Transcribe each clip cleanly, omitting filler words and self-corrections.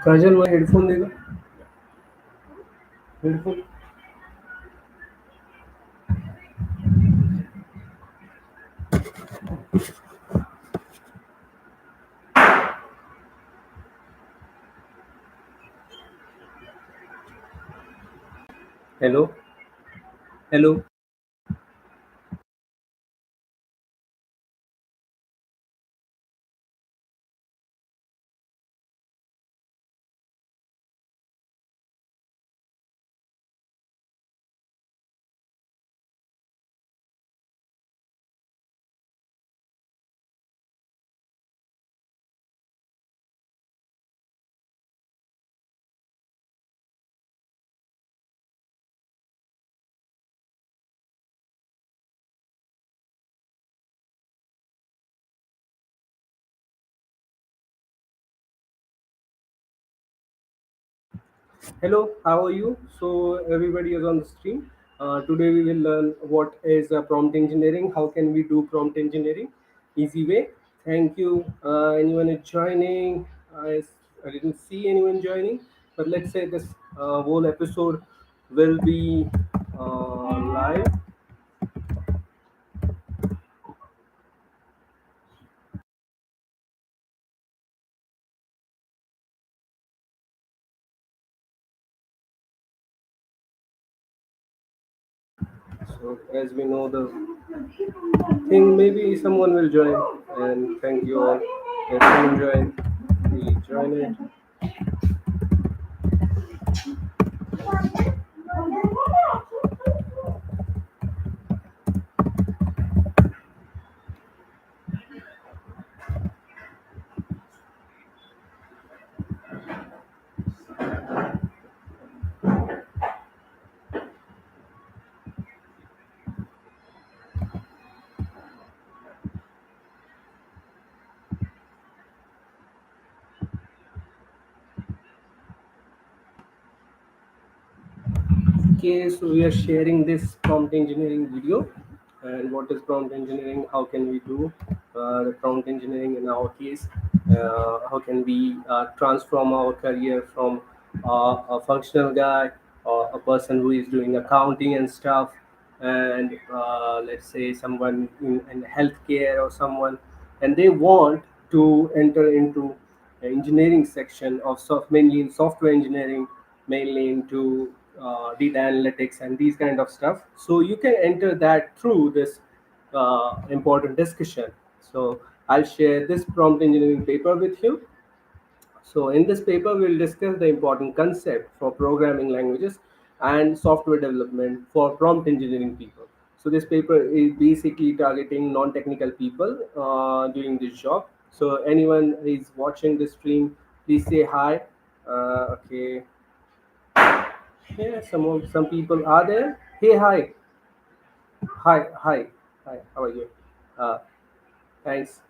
काजल वह हेडफोन देगा headphone hello hello Hello, how are you? So everybody is on the stream. Today we will learn what is prompt engineering. How can we do prompt engineering? Easy way. Thank you. Anyone is joining? I didn't see anyone joining, but let's say this whole episode will be live. So as we know the thing, maybe someone will join. And thank you all. If someone join, we join it. Okay, so we are sharing this prompt engineering video. And what is prompt engineering? How can we do the prompt engineering in our case? How can we transform our career from a functional guy or a person who is doing accounting and stuff, and let's say someone in healthcare or someone, and they want to enter into the engineering section of mainly in software engineering, mainly into data analytics and these kind of stuff. So you can enter that through this important discussion. So I'll share this prompt engineering paper with you. So in this paper, we'll discuss the important concept for programming languages and software development for prompt engineering people. So this paper is basically targeting non-technical people doing this job. So anyone who is watching this stream, please say hi. Okay, yeah, some people are there. Hey, hi, hi. How are you? Uh, thanks,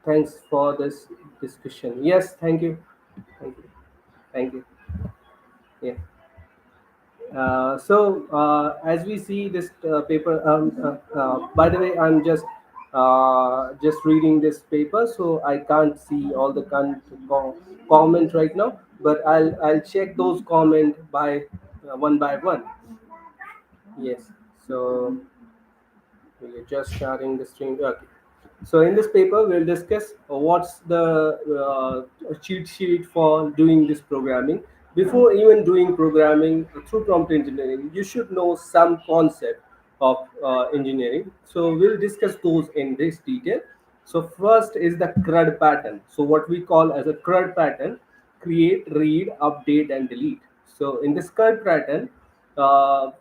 thanks for this discussion. Yes, thank you, thank you. Yeah. As we see this paper, by the way, I'm just reading this paper, so I can't see all the comment right now. But I'll check those comment by one. Yes. So we are just starting the stream. Okay. So in this paper, we'll discuss what's the cheat sheet for doing this programming. Before even doing programming through prompt engineering, you should know some concept of engineering. So we'll discuss those in this detail. So first is the CRUD pattern. So what we call as a CRUD pattern: create, read, update, and delete. So in this CRUD pattern, uh,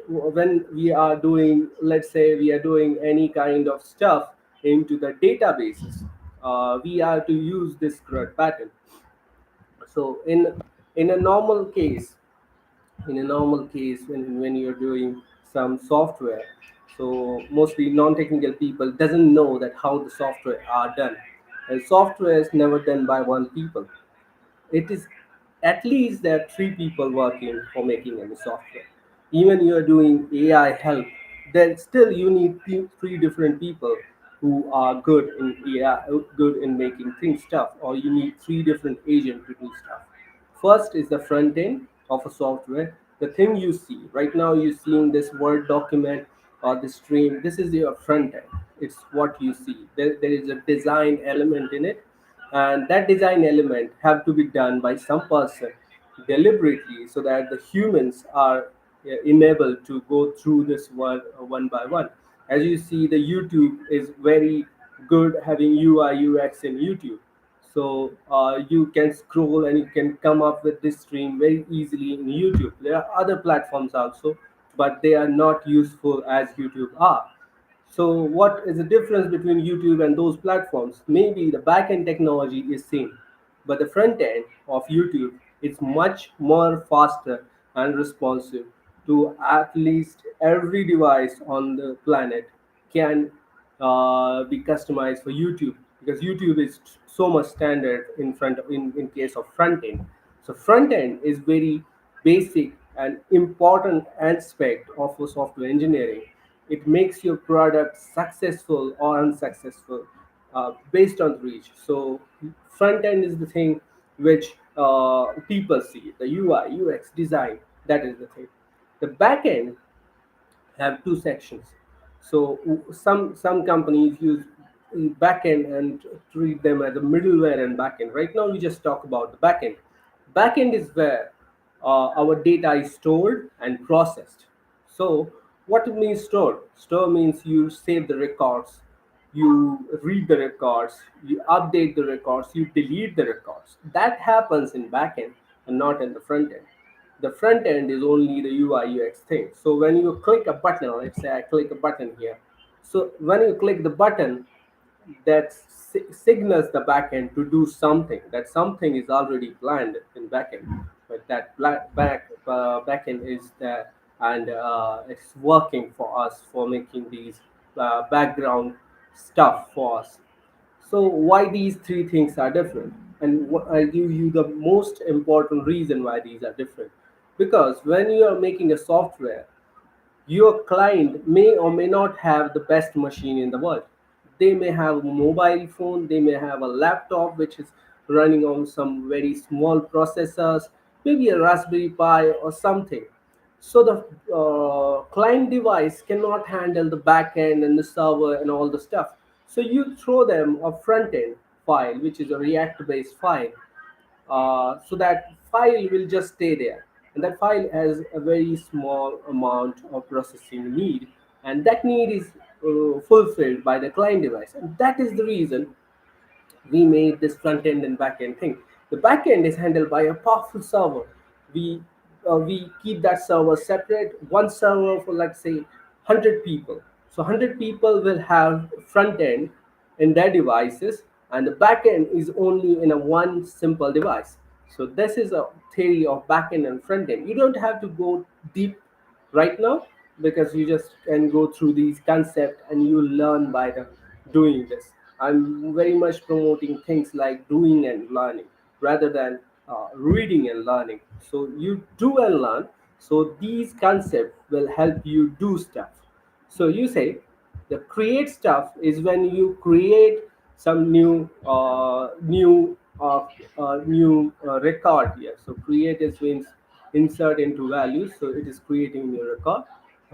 when we are doing, let's say we are doing any kind of stuff into the databases, we are to use this CRUD pattern. So in a normal case, when you're doing some software, so mostly non-technical people doesn't know that how the software are done, and software is never done by one people. It is at least there are three people working for making any software. Even you're doing AI help, then still you need three different people who are good in AI, good in making things stuff, or you need three different agents to do stuff. First is the front end of a software, the thing you see. Right now, you're seeing this Word document or the stream. This is your front end. It's what you see. There is a design element in it, and that design element have to be done by some person deliberately so that the humans are enabled to go through this one by one. As you see, the YouTube is very good having UI UX in YouTube. So you can scroll and you can come up with this stream very easily in YouTube. There are other platforms also, but they are not useful as YouTube are. So what is the difference between YouTube and those platforms? Maybe the back-end technology is same, but the front end of YouTube is much more faster and responsive to at least every device on the planet can be customized for YouTube, because YouTube is so much standard in case of front end. So front end is very basic and important aspect of a software engineering. It makes your product successful or unsuccessful based on the reach. So front end is the thing which people see, the UI UX design. That is the thing. The back end have two sections. So some companies use backend and treat them as a middleware and backend. Right now, we just talk about the backend. Backend is where our data is stored and processed. So what it means stored? Store means you save the records, you read the records, you update the records, you delete the records. That happens in backend and not in the front end. The front end is only the UI UX thing. So when you click a button, let's say I click a button here. So when you click the button, that signals the backend to do something. That something is already planned in backend, but that backend is there, and it's working for us for making these background stuff for us. So why these three things are different? And I'll give you the most important reason why these are different. Because when you are making a software, your client may or may not have the best machine in the world. They may have a mobile phone, they may have a laptop which is running on some very small processors, maybe a Raspberry Pi or something. So the client device cannot handle the back end and the server and all the stuff. So you throw them a front end file, which is a React based file, so that file will just stay there, and that file has a very small amount of processing need, and that need is fulfilled by the client device, and that is the reason we made this front end and back end thing. The back end is handled by a powerful server. We keep that server separate, one server for, like, say, 100 people. So 100 people will have front end in their devices, and the back end is only in a one simple device. So this is a theory of back end and front end. You don't have to go deep right now, because you just can go through these concepts and you learn by the doing this. I'm very much promoting things like doing and learning rather than reading and learning. So you do and learn, so these concepts will help you do stuff. So you say the create stuff is when you create some new record here. So create is means insert into values, so it is creating new record.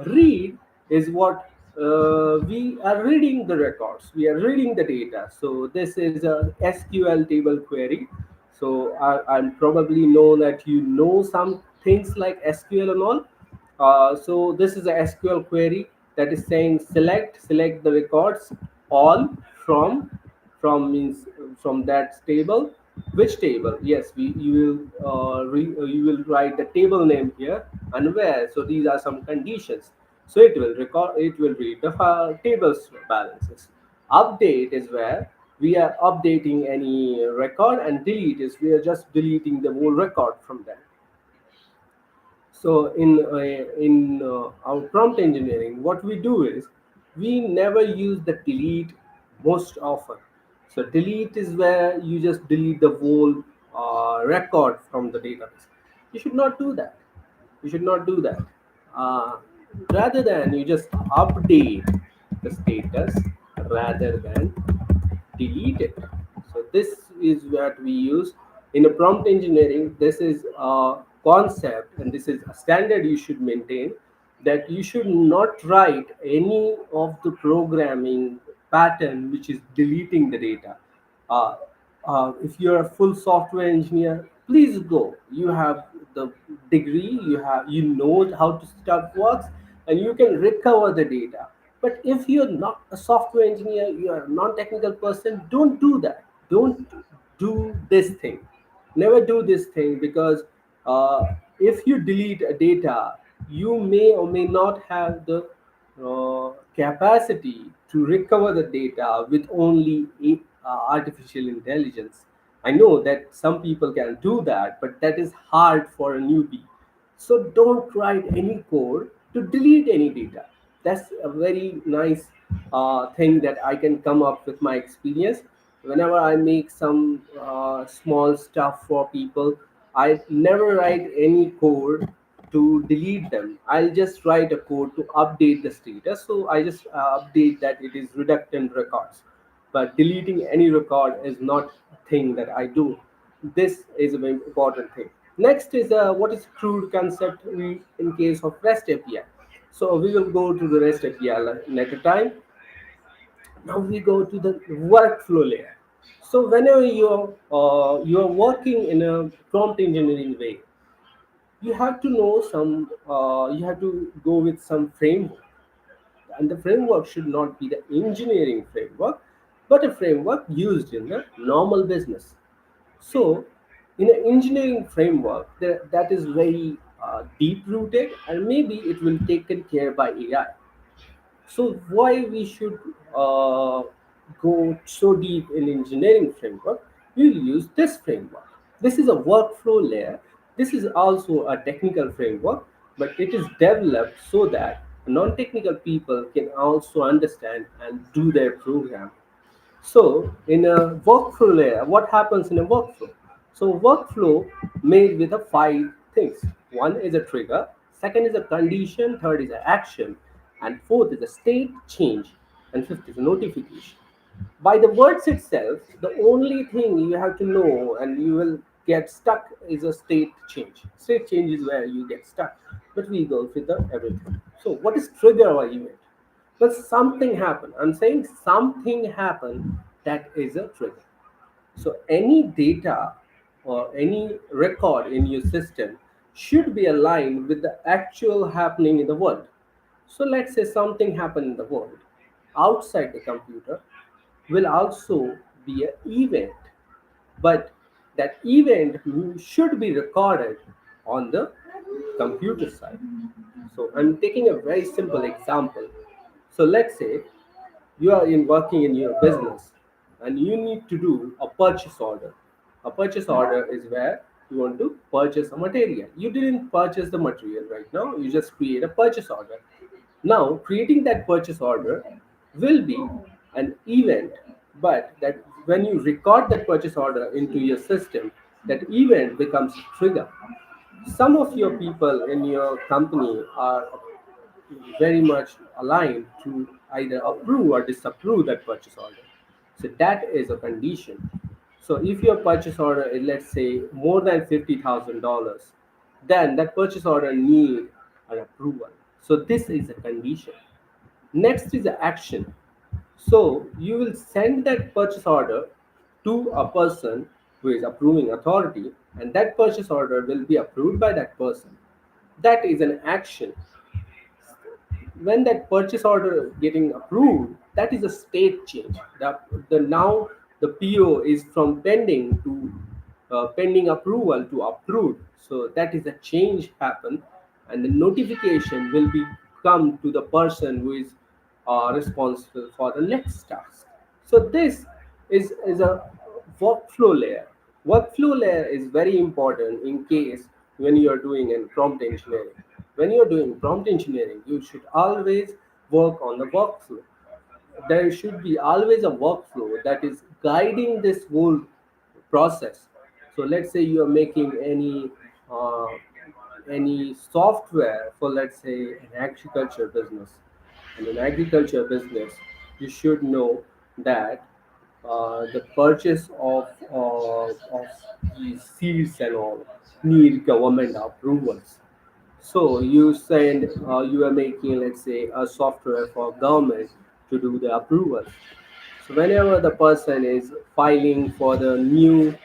Read is what we are reading the records, we are reading the data. So this is a SQL table query. So I'm probably know that you know some things like SQL and all. So this is a SQL query that is saying select the records all from means from that table. Which table? Yes, we you will you will write the table name here and where. So these are some conditions. So it will record. It will read the tables balances. Update is where we are updating any record, and delete is we are just deleting the whole record from that. So in our prompt engineering, what we do is we never use the delete most often. So delete is where you just delete the whole record from the database. You should not do that. You should not do that. Uh, Rather than you just update the status, rather than delete it. So this is what we use in a prompt engineering. This is a concept and this is a standard you should maintain, that you should not write any of the programming pattern which is deleting the data. Uh, if you're a full software engineer, please go. You have the degree, you know how to stuff works, and you can recover the data. But if you're not a software engineer, you are a non-technical person, don't do that. Don't do this thing. Never do this thing, because if you delete a data, you may or may not have the capacity to recover the data with only artificial intelligence. I know that some people can do that, but that is hard for a newbie. So don't write any code to delete any data. That's a very nice thing that I can come up with my experience. Whenever I make some small stuff for people, I never write any code to delete them. I'll just write a code to update the status. So I just update that it is redundant records. But deleting any record is not a thing that I do. This is a very important thing. Next is what is crude concept in case of REST API. So we will go to the REST API later time. Now we go to the workflow layer. So whenever you're working in a prompt engineering way, you have to know some. You have to go with some framework, and the framework should not be the engineering framework, but a framework used in the normal business. So, in an engineering framework, that is very deep rooted, and maybe it will taken care by AI. So why we should go so deep in engineering framework? We'll use this framework. This is a workflow layer. This is also a technical framework, but it is developed so that non-technical people can also understand and do their program. So in a workflow layer, what happens in a workflow? So workflow made with a five things. One is a trigger, second is a condition, third is an action, and fourth is a state change, and fifth is a notification. By the words itself, the only thing you have to know and you will get stuck is a state change. State change is where you get stuck, but we go with the everything. So what is trigger or event? But something happened. I'm saying something happened, that is a trigger. So any data or any record in your system should be aligned with the actual happening in the world. So let's say something happened in the world outside the computer will also be an event, but that event should be recorded on the computer side. So I'm taking a very simple example. So let's say you are in working in your business and you need to do a purchase order. A purchase order is where you want to purchase a material. You didn't purchase the material right now, you just create a purchase order. Now creating that purchase order will be an event, but that when you record that purchase order into your system, that event becomes a trigger. Some of your people in your company are very much aligned to either approve or disapprove that purchase order. So that is a condition. So if your purchase order is, let's say, more than $50,000, then that purchase order need an approval. So this is a condition. Next is the action. So you will send that purchase order to a person who is approving authority, and that purchase order will be approved by that person. That is an action. When that purchase order getting approved, that is a state change. The now the PO is from pending to pending approval to approved. So that is a change happen, and the notification will be come to the person who is responsible for the next task. So this is a workflow layer. Workflow layer is very important in case when you are doing in prompt engineering. When you are doing prompt engineering, you should always work on the workflow. There should be always a workflow that is guiding this whole process. So let's say you are making uh, any software for, let's say, an agriculture business. In an agriculture business, you should know that the purchase of these seeds and all need government approvals. So you are making, let's say, a software for government to do the approvals. So whenever the person is filing for the new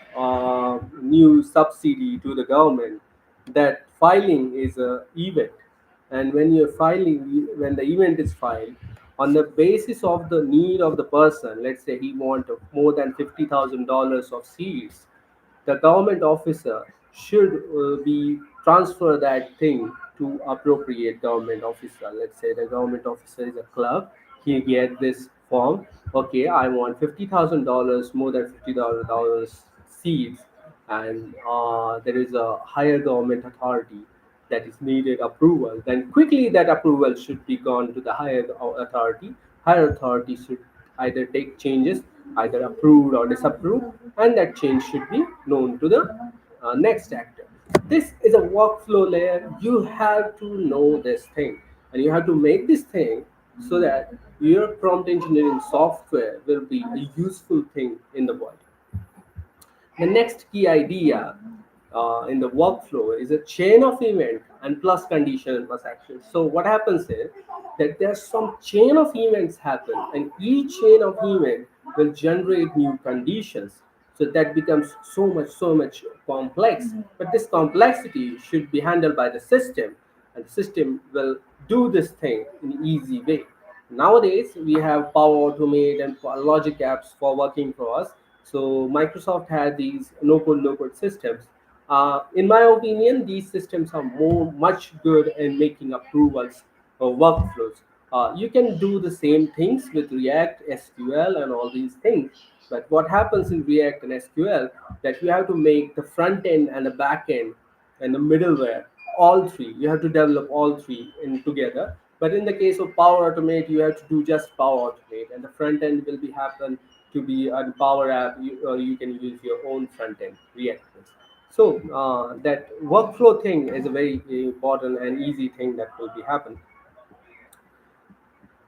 subsidy to the government, that filing is a event, and when the event is filed, on the basis of the need of the person, let's say he want more than $50,000 of seeds, the government officer should be transfer that thing to appropriate government officer. Let's say the government officer is a clerk, he get this form. Okay, I want $50,000, more than $50,000 seeds, and there is a higher government authority that is needed approval. Then quickly that approval should be gone to the higher authority. Higher authority should either take changes, either approved or disapproved, and that change should be known to the next actor. This is a workflow layer. You have to know this thing, and you have to make this thing so that your prompt engineering software will be a useful thing in the world. The next key idea in the workflow is a chain of event and plus condition and plus action. So what happens is that there's some chain of events happen, and each chain of event will generate new conditions. So that becomes so much complex. But this complexity should be handled by the system, and the system will do this thing in easy way. Nowadays, we have Power Automate and Logic apps for working for us. So Microsoft had these no-code, low-code systems. In my opinion, these systems are much good in making approvals or workflows. You can do the same things with React, SQL, and all these things. But what happens in React and SQL that you have to make the front end and the back end and the middleware, all three. You have to develop all three in together. But in the case of Power Automate, you have to do just Power Automate, and the front end will be happen to be a Power App, or you can use your own front end React. So that workflow thing is a very important and easy thing that will be happen.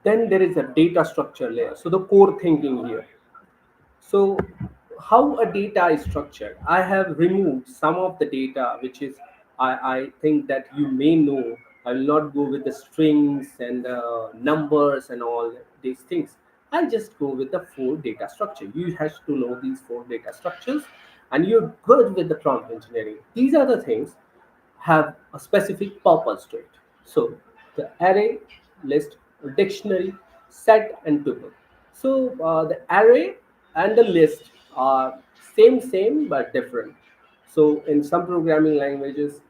Then there is a data structure layer. So the core thinking here. So, how a data is structured? I have removed some of the data, which is I think that you may know. I will not go with the strings and numbers and all these things. I'll just go with the four data structure. You have to know these four data structures, and you're good with the prompt engineering. These are the things have a specific purpose to it. So the array, list, dictionary, set, and tuple. So the array and the list are same but different. So in some programming languages,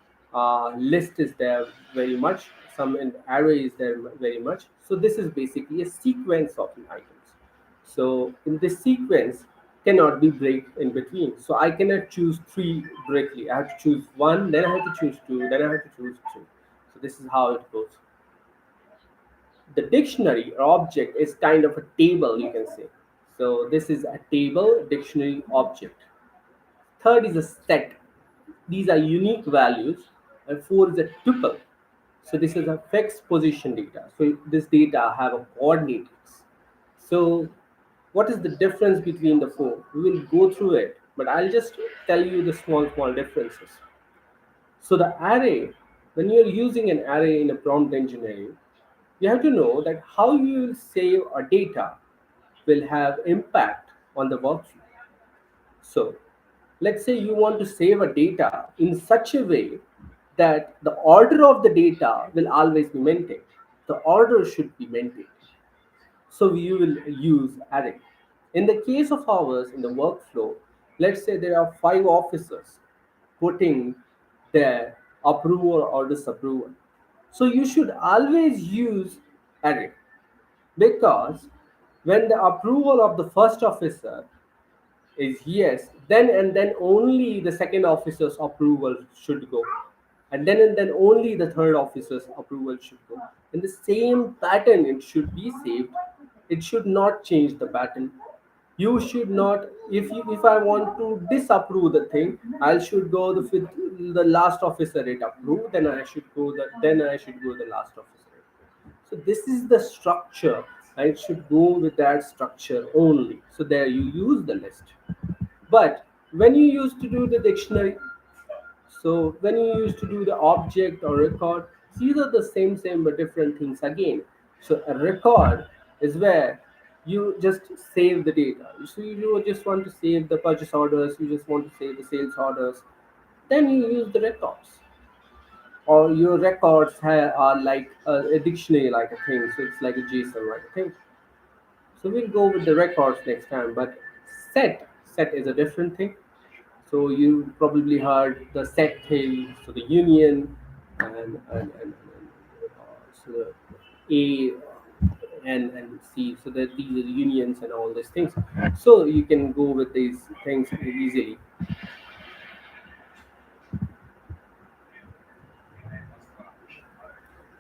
list is there very much. Some in array is there very much. So this is basically a sequence of items. So in this sequence cannot be break in between. So I cannot choose three directly. I have to choose one, then I have to choose two, then I have to choose two. So this is how it goes. The dictionary or object is kind of a table, you can say. So this is a table dictionary object. Third is a set. These are unique values. And four is a tuple. So this is a fixed position data. So this data have a coordinates. So what is the difference between the four? We will go through it, but I'll just tell you the small differences. So the array, when you're using an array in a prompt engineering, you have to know that how you save a data will have impact on the workflow. So let's say you want to save a data in such a way that the order of the data will always be maintained. The order should be maintained. So we will use array. In the case of ours in the workflow, let's say there are five officers putting their approval or disapproval. So you should always use array, because when the approval of the first officer is yes, then and then only the second officer's approval should go, and then only the third officer's approval should go. In the same pattern, it should be saved. It should not change the pattern. You should not, if I want to disapprove the thing, I should go the last officer it approved, then I should go the last officer. So this is the structure and it should go with that structure only. So there you use the list. But when you used to do the dictionary, so when you used to do the object or record, these are the same but different things again. So a record is where you just save the data. So you just want to save the purchase orders, you just want to save the sales orders, then you use the records. Or your records are like a dictionary like a thing, so it's like a JSON like a thing. So we'll go with the records next time. But set is a different thing. So you probably heard the set thing, so the union so the A and C, so that these are the unions and all these things. So you can go with these things easily.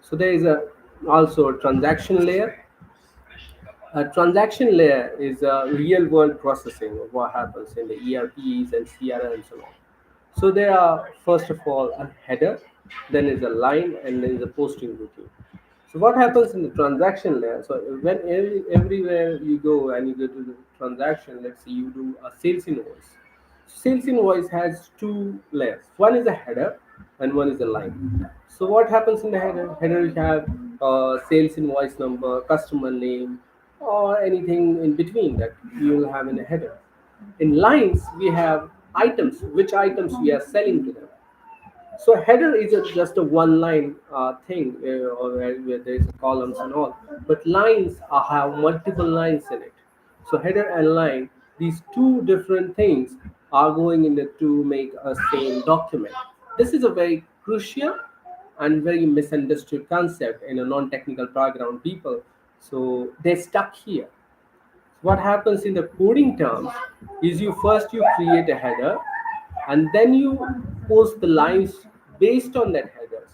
So there is a also a transaction layer. A transaction layer is a real world processing of what happens in the ERPs and CRMs and all. So there are first of all a header, then is a line, and then is a posting routine. So what happens in the transaction layer? So when everywhere you go and you go to the transaction, let's say you do a sales invoice. Sales invoice has two layers. One is a header and one is a line. So what happens in the header? Header you have sales invoice number, customer name, or anything in between that you will have in a header. In lines, we have items, which items we are selling to them. So header is just a one line thing, or where there is columns and all. But lines have multiple lines in it. So header and line, these two different things are going in the to make a same document. This is a very crucial and very misunderstood concept in a non-technical background people. So they're stuck here. What happens in the coding terms is you create a header and then you post the lines based on that headers,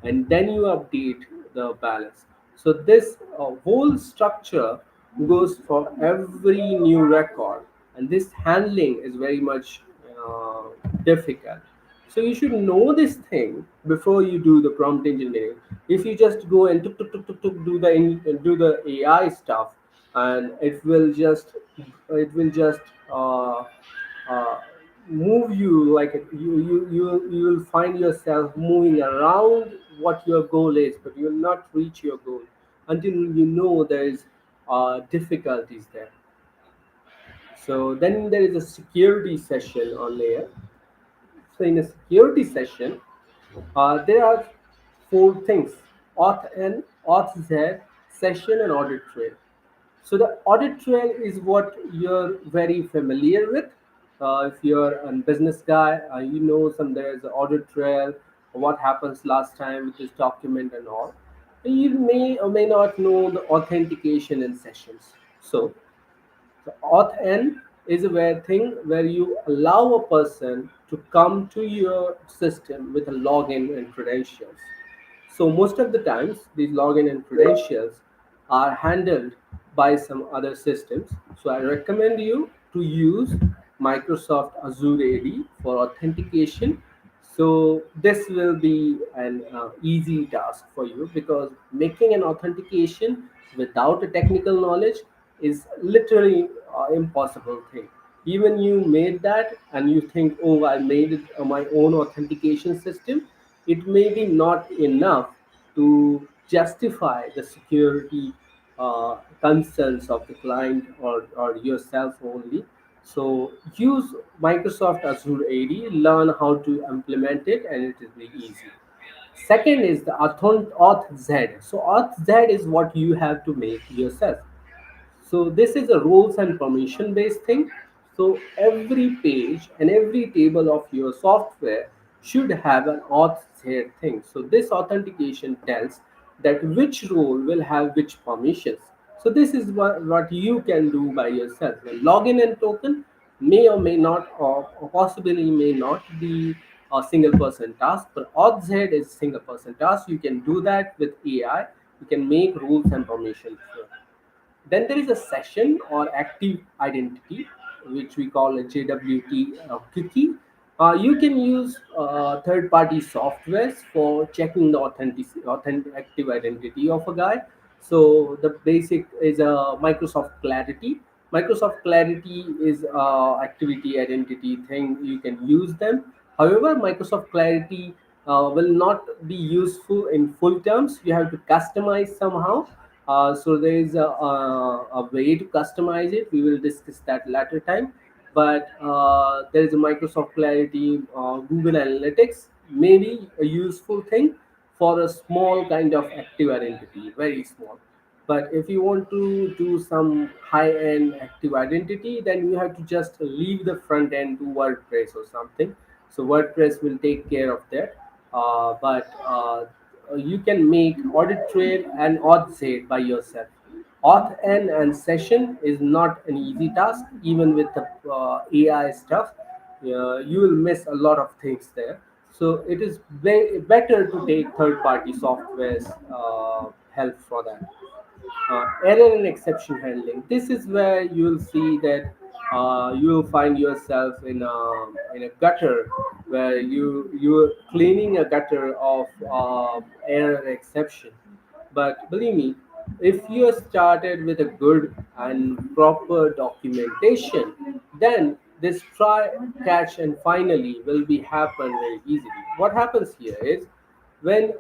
and then you update the balance. So this whole structure goes for every new record, and this handling is very much uh, difficult. So you should know this thing before you do the prompt engineering. If you just go and do the do the AI stuff, and it will just uh, uh, move you like you will find yourself moving around what your goal is, but you will not reach your goal until you know there is difficulties there. So then there is a security session on layer. So in a security session, there are four things: auth N, auth Z, session, and audit trail. So the audit trail is what you're very familiar with. If you're a business guy, you know some there's an audit trail, what happens last time with this document and all. You may or may not know the authentication in sessions. So the auth N is a where thing where you allow a person to come to your system with a login and credentials. So most of the times, these login and credentials are handled by some other systems. So I recommend you to use Microsoft Azure AD for authentication. So this will be an easy task for you, because making an authentication without a technical knowledge is literally impossible thing. Even you made that and you think, oh, I made it my own authentication system, it may be not enough to justify the security concerns of the client or yourself only. So use Microsoft Azure AD, learn how to implement it, and it is very easy. Second is the auth Z. So auth Z is what you have to make yourself. So this is a roles and permission based thing. So every page and every table of your software should have an auth here thing. So this authentication tells that which role will have which permissions. So this is what you can do by yourself. The login and token may or may not, or possibly may not be a single person task, but auth Z is single person task. You can do that with AI. You can make rules and permissions. Then there is a session or active identity, which we call a JWT cookie. You can use third-party softwares for checking the authentic active identity of a guy. So the basic is a Microsoft Clarity. Microsoft Clarity is activity identity thing, you can use them. However, Microsoft Clarity will not be useful in full terms, you have to customize somehow. So there is a way to customize it, we will discuss that later time. But there is a Microsoft Clarity, Google Analytics may be a useful thing for a small kind of active identity, very small. But if you want to do some high end active identity, then you have to just leave the front end to WordPress or something. So WordPress will take care of that. But you can make audit trail and auth set by yourself. Auth and session is not an easy task, even with the AI stuff. You will miss a lot of things there. So it is better to take third party software's help for that. Error and exception handling. This is where you will see that you will find yourself in a gutter where you're cleaning a gutter of error exception. But believe me, if you started with a good and proper documentation, then this try, catch, and finally will be happen very easily. What happens here is when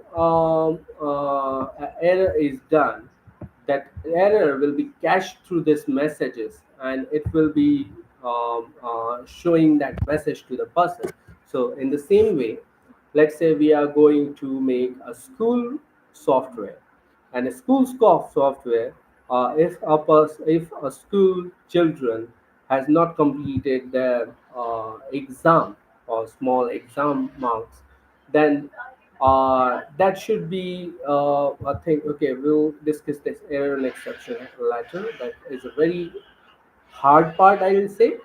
error is done, that error will be cached through these messages and it will be showing that message to the person. So in the same way, let's say we are going to make a school software, and a school software, if a school children has not completed their exam or small exam marks, then that should be a thing. Okay, we'll discuss this error and exception later. That is a very hard part, I will say,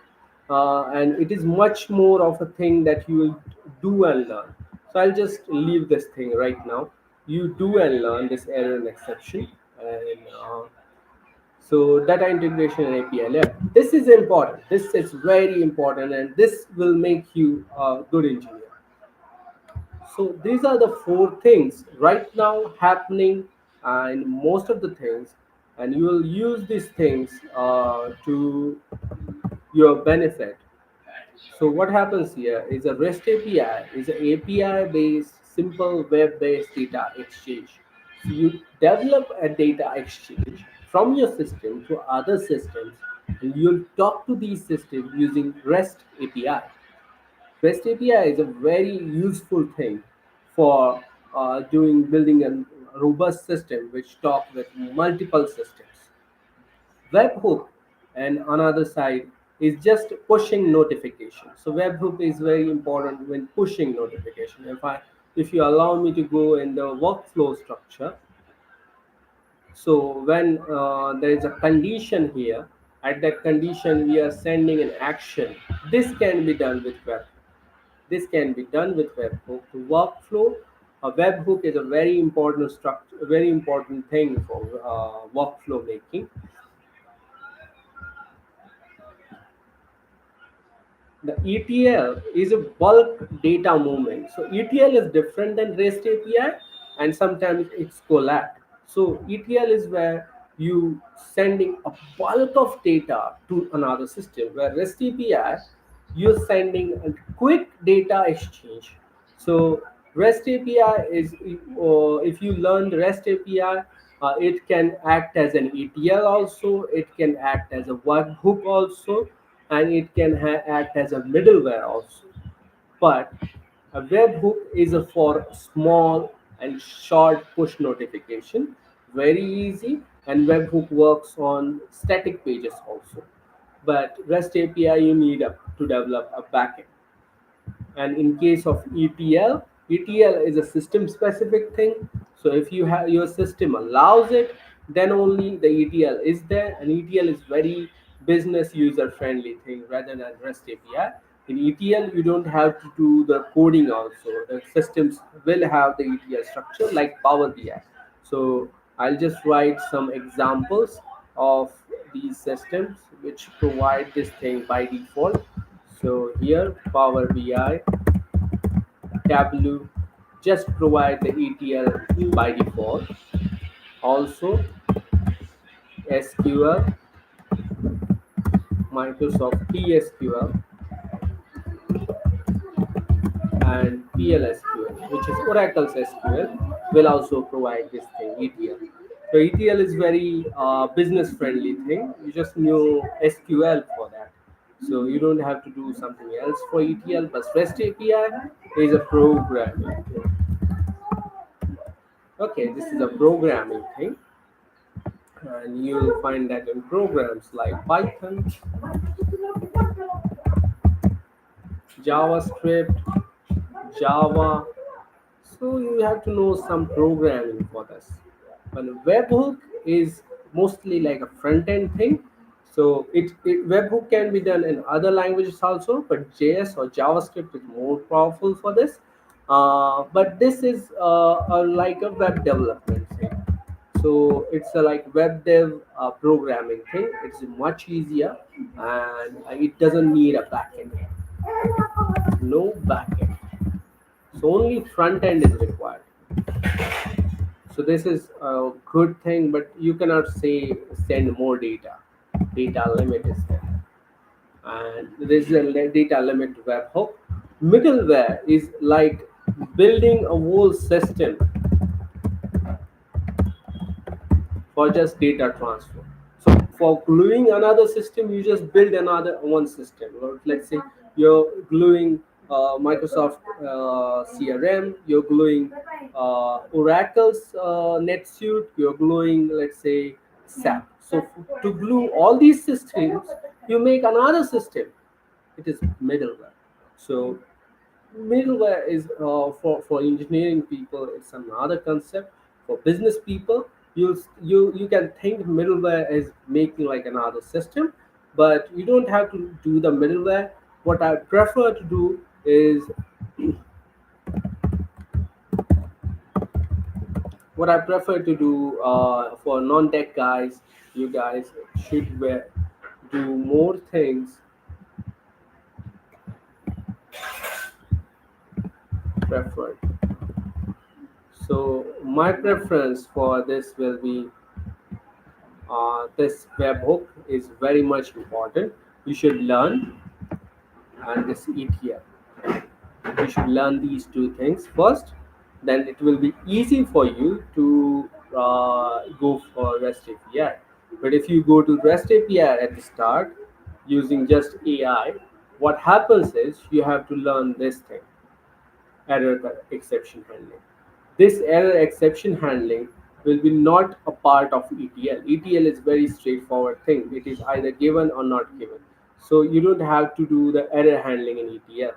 and it is much more of a thing that you will do and learn. So I'll just leave this thing right now. You do and learn this error and exception, and so data integration and API layer. This is important. This is very important, and this will make you a good engineer. So these are the four things right now happening in most of the things, and you will use these things to your benefit. So what happens here is a REST API is an API based simple web based data exchange. So you develop a data exchange from your system to other systems, and you'll talk to these systems using REST API. REST API is a very useful thing for doing building a robust system which talk with multiple systems. Webhook and another side is just pushing notification. So webhook is very important when pushing notification. If you allow me to go in the workflow structure, so when there is a condition here, at that condition we are sending an action. This can be done with webhook. This can be done with webhook. The workflow, a webhook is a very important structure, a very important thing for workflow making. The ETL is a bulk data movement. So ETL is different than REST API, and sometimes it's collapsed. So ETL is where you sending a bulk of data to another system, where REST API you're sending a quick data exchange. So REST API is, if you learn the REST API, it can act as an ETL also, it can act as a webhook also, and it can act as a middleware also. But a webhook is a for small and short push notification, very easy, and webhook works on static pages also. But REST API you need to develop a backend. And in case of ETL is a system specific thing. So if you have your system allows it, then only the ETL is there. And ETL is very business user friendly thing rather than REST API. In ETL, you don't have to do the coding also. The systems will have the ETL structure like Power BI. So I'll just write some examples of these systems which provide this thing by default. So here Power BI, Tableau just provide the ETL by default. Also SQL, Microsoft TSQL, and PLSQL, which is Oracle's SQL, will also provide this thing, ETL. So ETL is very business friendly thing. You just know SQL for that. So you don't have to do something else for ETL, but REST API is a programming thing. Okay, this is a programming thing, and you'll find that in programs like Python, JavaScript, Java. So you have to know some programming for this. But webhook is mostly like a front end thing. So webhook can be done in other languages also, but JS or JavaScript is more powerful for this. But this is like a web development thing. So it's a like web dev programming thing. It's much easier, and it doesn't need a backend. No backend. So only front end is required. So this is a good thing, but you cannot say send more data. Data limit is there, and there is a data limit webhook. Middleware is like building a whole system for just data transfer. So for gluing another system, you just build another one system. Or let's say you're gluing Microsoft CRM, you're gluing Oracle's NetSuite, you're gluing, let's say, SAP. So to glue all these systems, you make another system. It is middleware. So middleware is for engineering people, it's another concept. For business people, you can think middleware is making like another system, but you don't have to do the middleware. What I prefer to do is what I prefer to do for non-tech guys. You guys should do more things preferred. So my preference for this will be this webhook is very much important. You should learn, and this ETL. You should learn these two things first. Then it will be easy for you to go for REST API. But if you go to REST API at the start using just AI, what happens is you have to learn this thing, error exception handling. This error exception handling will be not a part of ETL. ETL is very straightforward thing. It is either given or not given. So you don't have to do the error handling in ETL.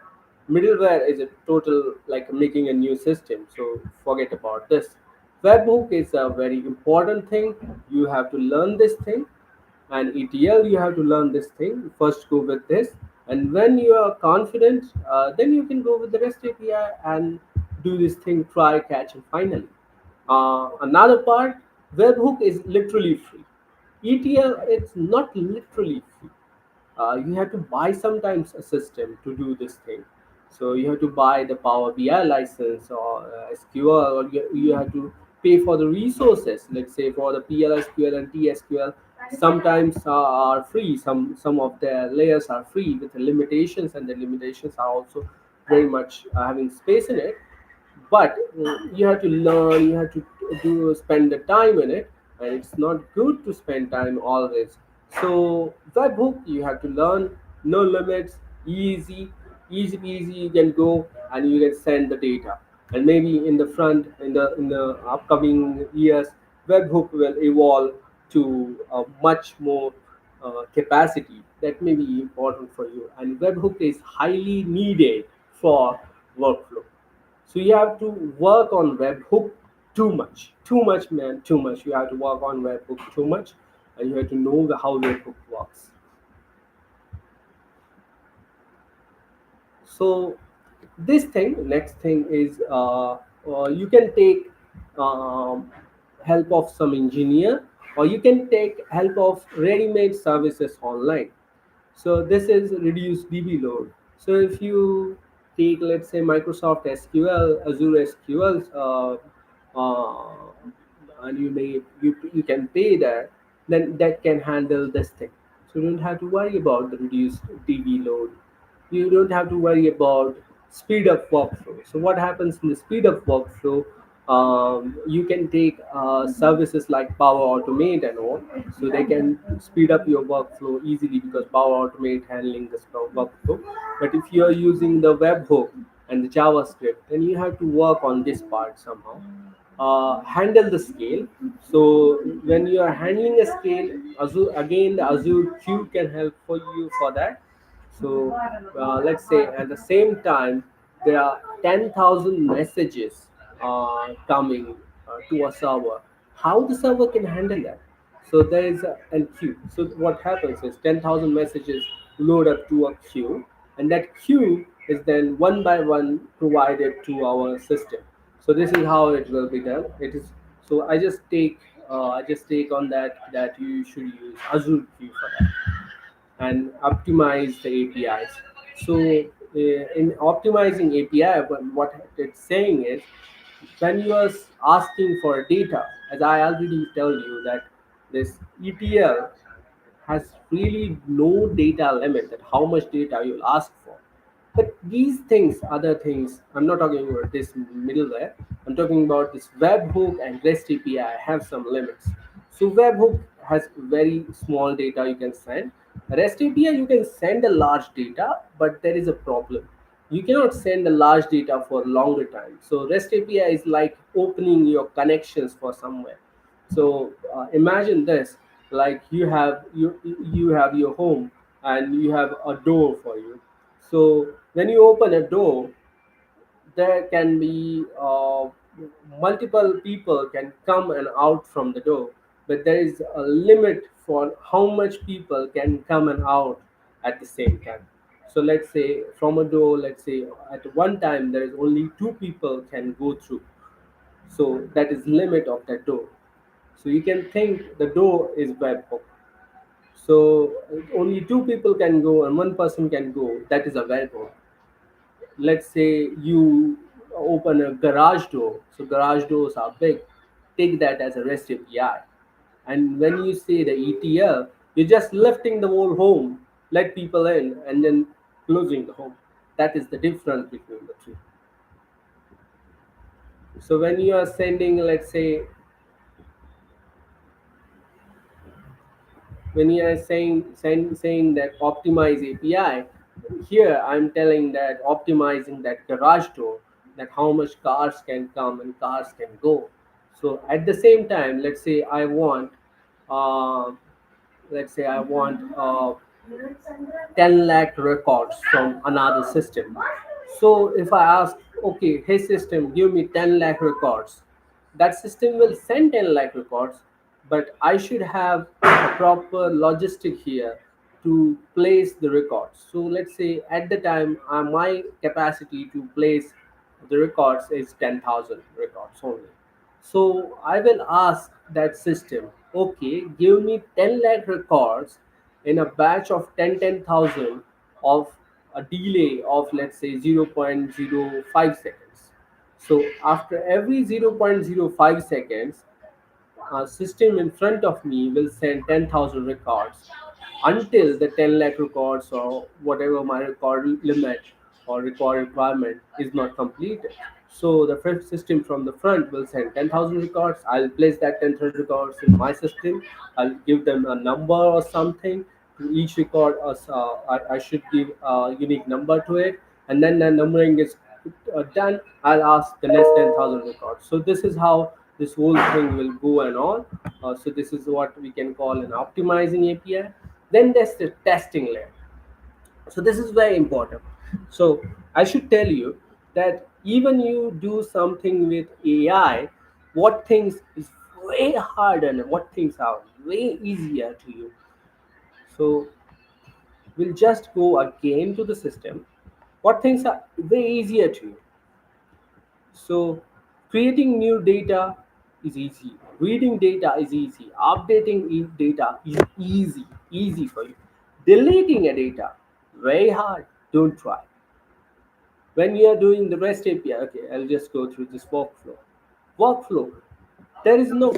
Middleware is a total like making a new system. So forget about this. Webhook is a very important thing. You have to learn this thing, and ETL you have to learn this thing. First go with this, and when you are confident, then you can go with the REST API and do this thing, try, catch, and finally. Another part, webhook is literally free. ETL, it's not literally free. You have to buy sometimes a system to do this thing. So you have to buy the Power BI license or SQL, or you have to pay for the resources. Let's say for the PLSQL and TSQL, sometimes are free. Some of their layers are free with the limitations, and the limitations are also very much having space in it. But you have to learn, you have to do spend the time in it, and it's not good to spend time always. So webhook you have to learn, no limits, easy peasy. You can go and you can send the data, and maybe in the front, in the upcoming years, webhook will evolve to a much more capacity that may be important for you, and webhook is highly needed for workflow. So you have to work on webhook too much, man, too much. You have to work on webhook too much, and you have to know how webhook works. So this thing, next thing is you can take um, help of some engineer, or you can take help of ready-made services online. So this is reduced DB load. So if you take, let's say, Microsoft SQL, Azure SQL, and you can pay that. then that can handle this thing. So you don't have to worry about the reduced DB load. You don't have to worry about speed up workflow. So what happens in the speed up workflow? You can take services like Power Automate and all, so they can speed up your workflow easily because Power Automate handling this workflow. But if you are using the webhook and the JavaScript, then you have to work on this part somehow, handle the scale. So when you are handling a scale, Azure, again the Azure Q can help for you for that. So let's say at the same time there are 10,000 messages coming to a server. How the server can handle that? So there is a queue. So what happens is 10,000 messages load up to a queue, and that queue is then one by one provided to our system. So this is how it will be done. It is so I just take on that you should use Azure queue for that and optimize the APIs. So in optimizing API, what it's saying is when you are asking for data, as I already tell you that this ETL has really no data limit that how much data you'll ask for. But these things, other things, I'm not talking about this middleware. I'm talking about this webhook and REST API have some limits. So webhook has very small data you can send. REST API you can send a large data, but there is a problem. You cannot send a large data for longer time. So REST API is like opening your connections for somewhere. So imagine this: like you have your home and you have a door for you. So when you open a door, there can be multiple people can come and out from the door, but there is a limit for how much people can come and out at the same time. So let's say from a door, let's say at one time there is only two people can go through. So that is limit of that door. So you can think the door is webhook. So only two people can go and one person can go. That is a webhook. Let's say you open a garage door. So garage doors are big. Take that as a REST API. And when you say the ETL, you're just lifting the whole home, let people in, and then closing the home. That is the difference between the two. So when you are sending, let's say, when you are saying that optimize API, here I'm telling that optimizing that garage door, that how much cars can come and cars can go. So at the same time, uh, let's say I want 10 lakh records from another system. So if I ask, okay, hey system, give me 10 lakh records, that system will send 10 lakh records, but I should have a proper logistic here to place the records. So let's say at the time, my capacity to place the records is 10,000 records only. So I will ask that system, okay, give me 10 lakh records in a batch of 10,000 of a delay of let's say 0.05 seconds. So after every 0.05 seconds, a system in front of me will send 10,000 records until the 10 lakh records or whatever my record limit or record requirement is not completed. So the first system from the front will send 10,000 records. I'll place that 10,000 records in my system. I'll give them a number or something to each record. I should give a unique number to it, and then the numbering is done. I'll ask the next 10,000 records. So this is how this whole thing will go and on. So this is what we can call an optimizing API. Then there's the testing layer. So this is very important. So I should tell you that even you do something with AI, what things is way harder and what things are way easier to you. So we'll just go again to the system. What things are way easier to you? So creating new data is easy. Reading data is easy. Updating data is easy for you. Deleting a data, very hard. Don't try. When you are doing the REST API, okay, I'll just go through this workflow. Workflow. There is no.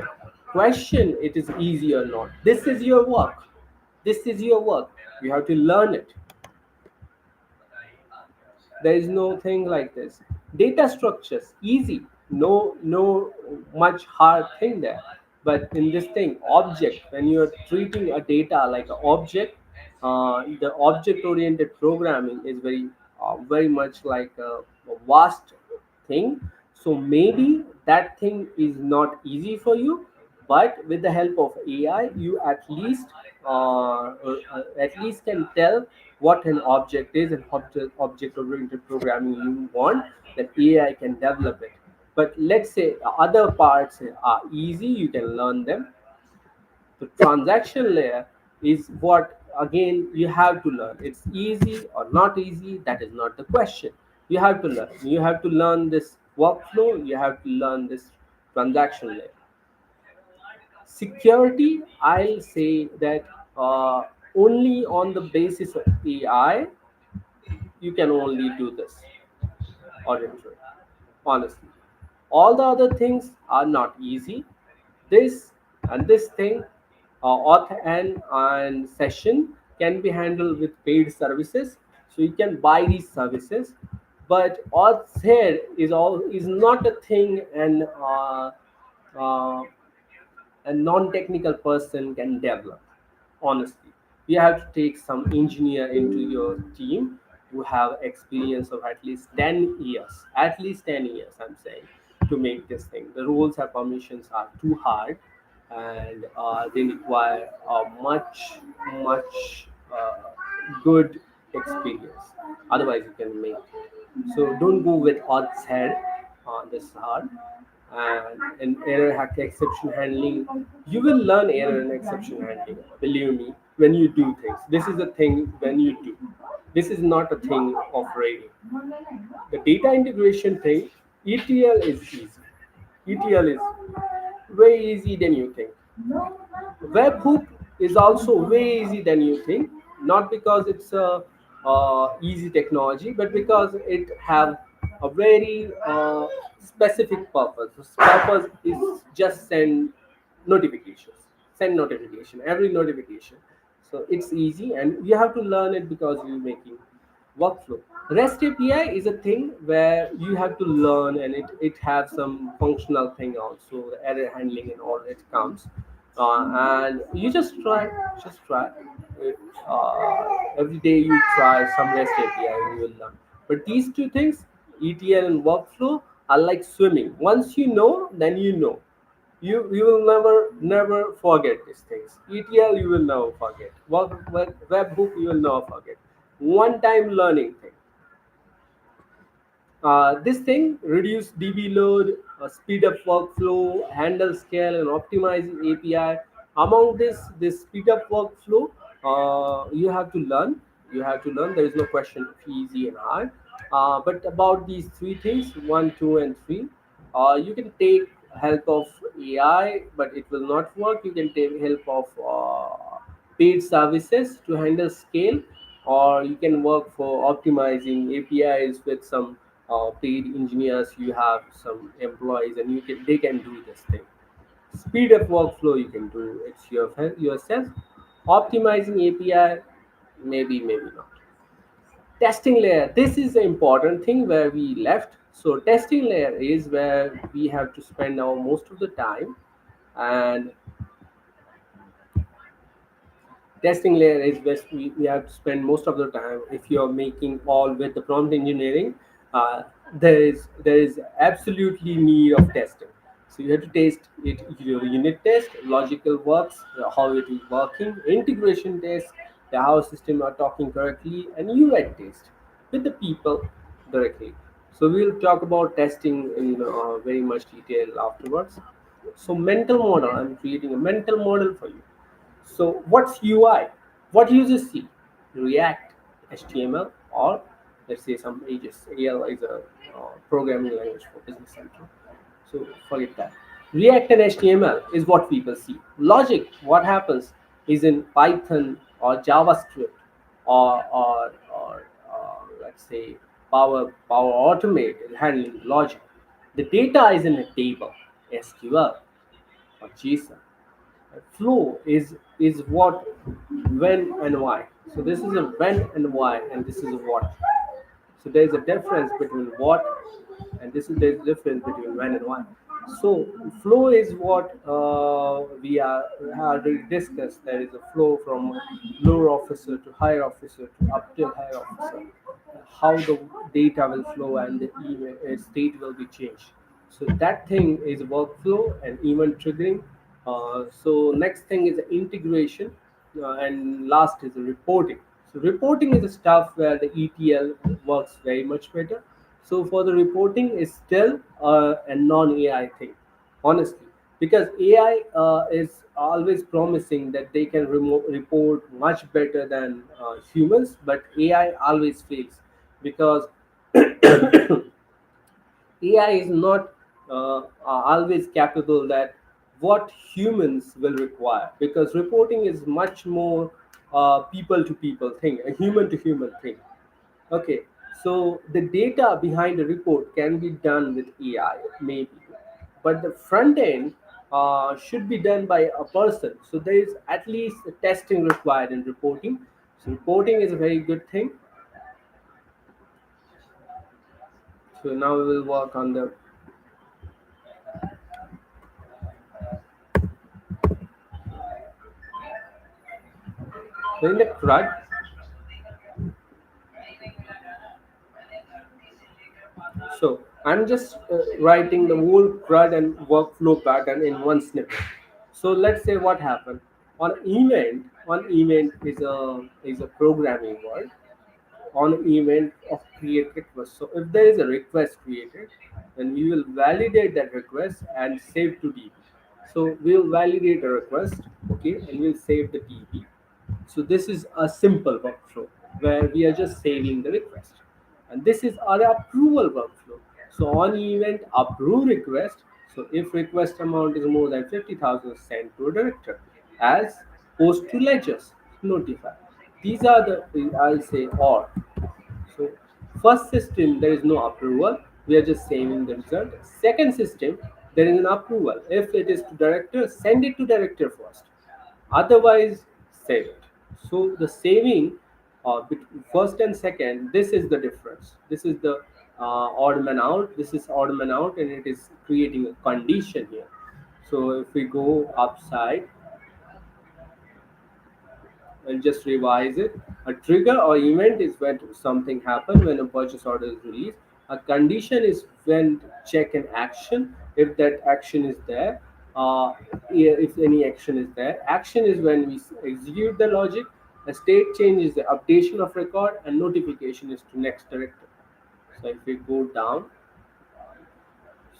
question it is easy or not. This is your work. This is your work. You have to learn it. There is no thing like this. Data structures easy, no much hard thing there. But in this thing, object, when you are treating a data like an object, the object oriented programming is very much like a vast thing. So maybe that thing is not easy for you, but with the help of AI you at least can tell what an object is, and object oriented programming you want, that AI can develop it. But let's say other parts are easy, you can learn them. The transaction layer is what again you have to learn. It's easy or not easy, that is not the question. You have to learn this workflow, you have to learn this transaction layer. Security, I'll say that only on the basis of AI you can only do this or intro, honestly. All the other things are not easy. This and this thing, auth and session can be handled with paid services, so you can buy these services. But auth here is not a thing, and uh, a non-technical person can develop, honestly. You have to take some engineer into your team who have experience of at least 10 years, at least 10 years, I'm saying, to make this thing. The rules and permissions are too hard, and they require a much good experience. Otherwise you can make it. So don't go with odds head on this hard. And in error hack exception handling, you will learn error and exception handling, believe me, when you do things. This is a thing when you do. This is not a thing of rating. The data integration thing, ETL is easy. ETL is way easy than you think. Webhook is also way easy than you think, not because it's a easy technology, but because it have a very specific purpose. The purpose is just notifications, send notification, every notification. So it's easy, and you have to learn it because you're making workflow. REST API is a thing where you have to learn, and it has some functional thing also, the error handling and all it comes. And you just try. Every day you try some REST API, you will learn. But these two things, ETL and workflow, are like swimming. Once you know, then you know. You will never forget these things. ETL you will never forget. Webhook you will never forget. One time learning thing. This thing reduce DB load, speed up workflow, handle scale, and optimize API. Among this speed up workflow, you have to learn. You have to learn. There is no question of easy and hard. But about these three things, one, two, and three, you can take help of AI, but it will not work. You can take help of paid services to handle scale, or you can work for optimizing APIs with some paid engineers. You have some employees, and they can do this thing. Speed up workflow you can do it's yourself. Optimizing API, maybe not. Testing layer, this is the important thing where we left. So testing layer is where we have to spend our most of the time. And testing layer is best, we have to spend most of the time. If you're making all with the prompt engineering, there is absolutely need of testing. So you have to test it, your unit test, logical works, how it is working, integration test, the how system are talking correctly, and UAT test with the people directly. So we'll talk about testing in very much detail afterwards. So mental model, I'm creating a mental model for you. So what's UI? What users see? React, HTML, or let's say some pages. AL is a programming language for business center. So forget that. React and HTML is what people see. Logic, what happens is in Python or JavaScript, or let's say Power Automate is handling logic. The data is in a table, SQL. or JSON. Flow is what, when, and why. So this is a when and why, and this is a what. So there's a difference between what, and this is there's a difference between when and why. So flow is what we are already discussed. There is a flow from lower officer to higher officer to up till higher officer. How the data will flow and the email state will be changed. So that thing is workflow and event triggering. So next thing is the integration, and last is the reporting. So reporting is the stuff where the ETL works very much better. So for the reporting is still a non-AI thing, honestly, because AI is always promising that they can report much better than humans, but AI always fails because AI is not always capable that what humans will require, because reporting is much more people to people thing, a human to human thing. Okay, so the data behind the report can be done with AI, maybe, but the front end should be done by a person. So there is at least a testing required in reporting. So reporting is a very good thing. So now we will work on the, so in the CRUD. So I'm just writing the whole CRUD and workflow pattern in one snippet. So let's say what happened on event. On event is a programming word. On event of create request. So if there is a request created, then we will validate that request and save to DB. So we'll validate a request, okay, and we'll save the DB. So this is a simple workflow where we are just saving the request. And this is our approval workflow. So on event approve request. So if request amount is more than 50,000, send to a director as post to ledgers, notify. These are the, I'll say, or. So first system there is no approval. We are just saving the result. Second system there is an approval. If it is to director, send it to director first. Otherwise, save it. So the saving between first and second, this is the difference. This is the odd man out. This is odd man out, and it is creating a condition here. So if we go upside, and just revise it. A trigger or event is when something happens when a purchase order is released. A condition is when check an action if that action is there. If any action is there, action is when we execute the logic. A state change is the updation of record, and notification is to next director. So if we go down,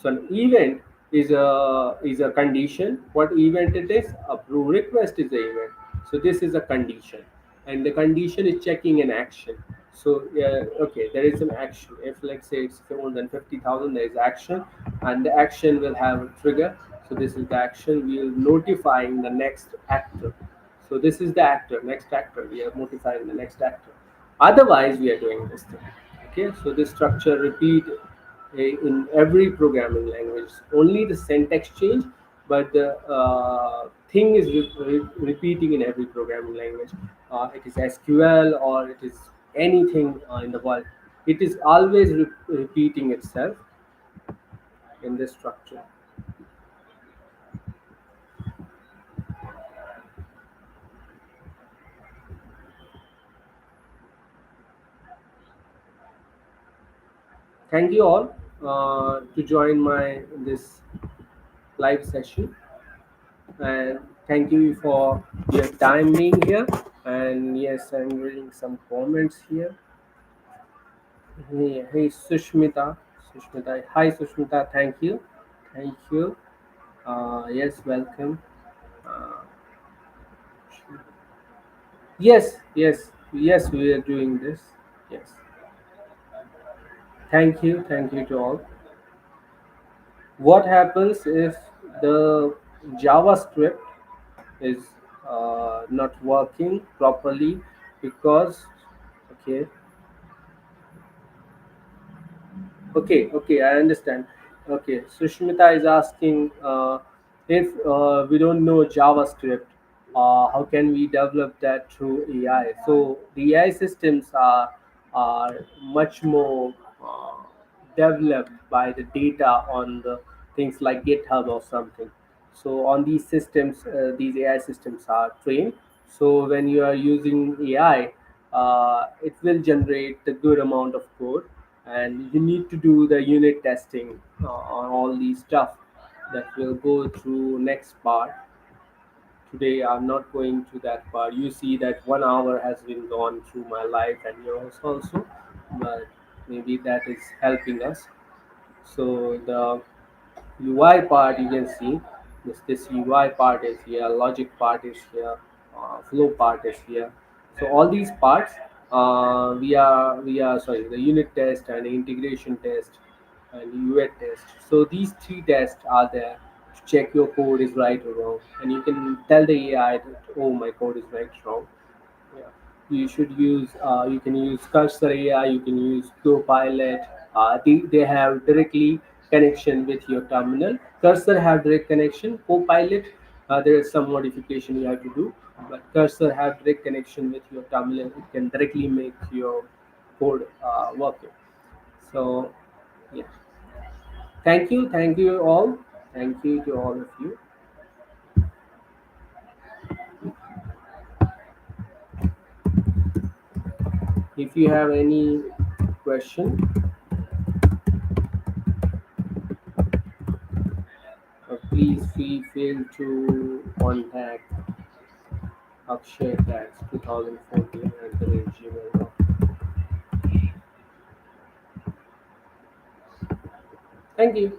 so an event is a condition. What event it is? Approve request is the event. So this is a condition, and the condition is checking an action. So okay, there is an action. If let's say it's more than 50,000, there is action, and the action will have a trigger. So this is the action. We are notifying the next actor. So this is the actor, next actor. We are notifying the next actor. Otherwise, we are doing this thing. Okay, so this structure repeat in every programming language. Only the syntax change, but the thing is repeating in every programming language. It is SQL or it is anything in the world. It is always repeating itself in this structure. Thank you all to join my this live session, and thank you for your time being here. And yes, I'm reading some comments here. Hey, Sushmita. Sushmita. Hi, Sushmita. Thank you. Thank you. Yes, welcome. Uh, yes, yes, yes, we are doing this. Yes. Thank you. Thank you to all. What happens if the JavaScript is not working properly because, okay, okay, I understand. Okay, Sushmita is asking. If we don't know JavaScript, how can we develop that through AI? So the AI systems are much more developed by the data on the things like GitHub or something. So on these systems, these AI systems are trained. So when you are using AI, it will generate a good amount of code, and you need to do the unit testing on all these stuff that will go through next part. Today I'm not going to that part. You see that 1 hour has been gone through my life and yours also, but maybe that is helping us. So the UI part, you can see this UI part is here, logic part is here, flow part is here. So all these parts, we are sorry, the unit test and the integration test and UAT test. So these three tests are there to check your code is right or wrong, and you can tell the AI that, oh, my code is right wrong. Yeah. You should use, you can use Cursor AI, you can use Copilot. They have directly connection with your terminal. Cursor have direct connection. Copilot, there is some modification you have to do, but Cursor have direct connection with your terminal. It can directly make your code working. So yeah, thank you all, thank you to all of you. If you have any question, please feel free to contact Akshay Tax 2014 at the rate gmail.com. Thank you.